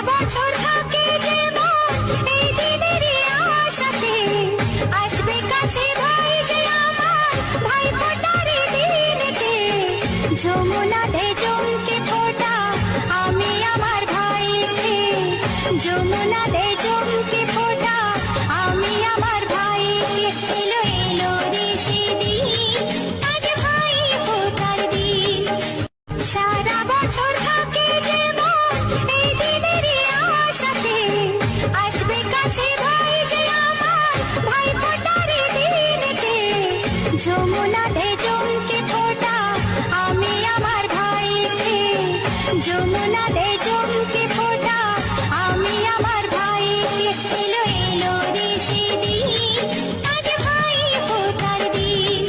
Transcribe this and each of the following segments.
বছর থাকে যেমন এই দিনেরই আশাতে আসবে কাছে ভাই যে আমার ভাই ফোটার দিনেতে যমুনা দে চমকে ফোটা আমি আমার ভাইকে যমুনা দে চমকে ফোটা আমি আমার ভাইকে এলো এলো রে সেদিন আজ ভাই ফোটার দিন সারা বছর থাকে যেমন এই দিনেরই আশাতে আসবে কাছে ভাই যে আমার ভাই ফোটার দিনেতে যমুনা দে চমকে ফোটা আমি আমার ভাইকে যমুনা দে চমকে ফোটা আমি আমার ভাইকে এলো এলো রে সেদিন আজ ভাই ফোটার দিন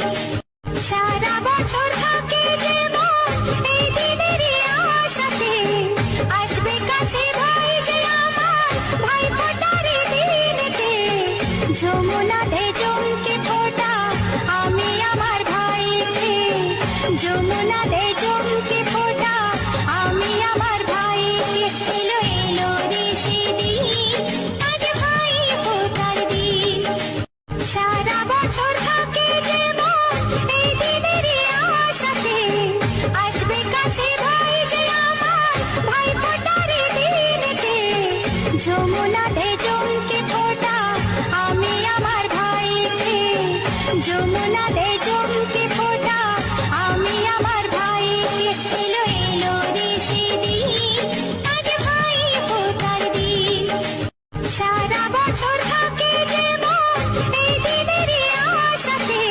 সারা বছর থাকে যেমন এই দিনেরই আশাতে আসবে কাছে ভাই যে আমার ভাই ফোটার দিনেতে যমুনা দে চমকে ফোটা আমি আমার ভাইকে যমুনা দে চমকে ফোটা আমি আমার ভাইকে এলো এলো রে সেদিন আজ ভাই ফোটার দিন সারা বছর থাকে যেমন এই দিনেরই আশাতে আসবে কাছে ভাই যে আমার ভাই ফোটার দিনেতে যমুনা দে চমকে ফোটা আমি আমার ভাইকে যমুনা দে চমকে ফোটা আমি আমার ভাইকে এলো এলো রে সেদিন আজ ভাই ফোটার দিন সারা বছর থাকে যেমন এই দিনেরই আশাতে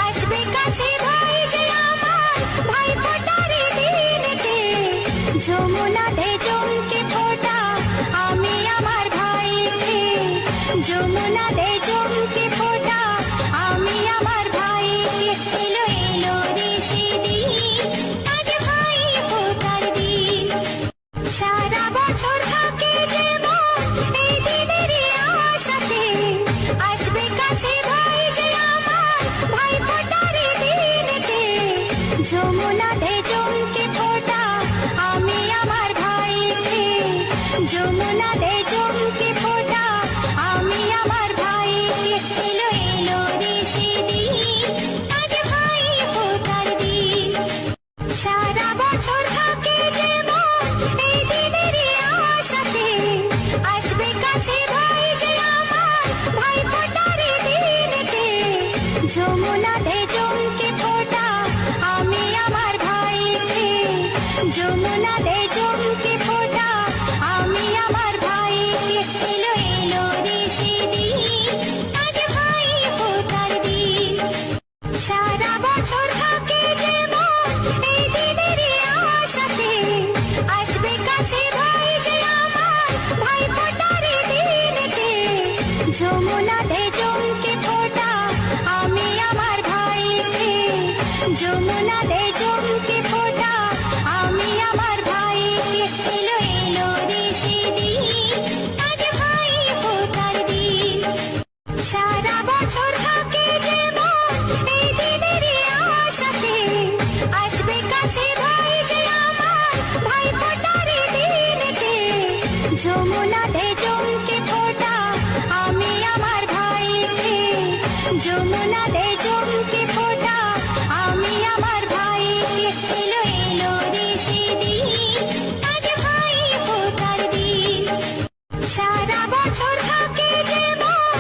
আসবে কাছে ভাই যে আমার ভাই ফোটার দিনেতে যমুনা দে চমকে ফোটা আমি আমার ভাইকে যমুনা দে চমকে ফোটা আমি আমার ভাইকে এলো এলো রে সেদিন আজ ভাই ফোটার দিন সারা বছর থাকে যেমন এই দিনেরই আশাতে আসবে কাছে ভাই যে আমার ভাই ফোটার দিনেতে যমুনা দে চমকে ফোটা আমি আমার ভাইকে যমুনা দে চমকে ফোটা আমি আমার ভাইকে এলো এলো রে সেদিন আজ ভাই ফোটার দিন সারা বছর থাকে যেমন এই দিনেরই আশাতে আসবে কাছে ভাই যে আমার ভাই ফোটার দিনেতে যমুনা দে চমকে ফোটা আমি আমার ভাইকে যমুনা দে চমকে ফোটা আমি আমার ভাইকে এলো এলো রে সেদিন আজ ভাই ফোটার দিন সারা বছর থাকে যেমন এই দিনেরই আশাতে আসবে কাছে ভাই যে আমার ভাই ফোটার দিনেতে যমুনা দে চমকে ফোটা আমি আমার ভাইকে যমুনা দে চমকে ফোটা আমি আমার ভাইকে এলো এলো রে সেদিন আজ ভাই ফোটার দিন সারা বছর থাকে যেমন এই দিনেরই আশাতে আসবে কাছে ভাই যে আমার ভাই ফোটার দিনেতে যমুনা দে চমকে ফোটা আমি আমার ভাইকে যমুনা দে চমকে ফোটা আমি আমার ভাইকে এলো এলো রে সেদিন আজ ভাই ফোটার দিন সারা বছর থাকে যেমন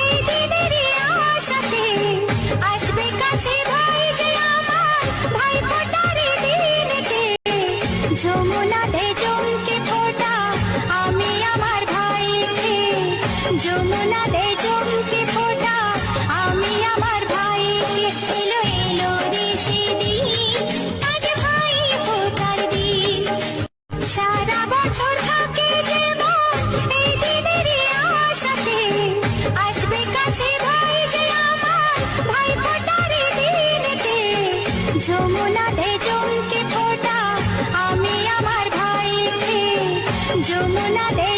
এই দিনেরই আশাতে আসবে কাছে ভাই যে আমার ভাই ফোটার দিনেতে যমুনা দে চমকে ফোটা আমি আমার ভাইকে যমুনা দে চমকে ফোটা আমি আমার ভাইকে এলো এলো রে সেদিন আজ ভাই ফোটার দিন সারা বছর থাকে যেমন এই দিনেরই আশাতে আসবে কাছে ভাই যে আমার ভাই ফোটার দিনেতে যমুনা দে চমকে ফোটা আমি আমার ভাইকে যমুনা দে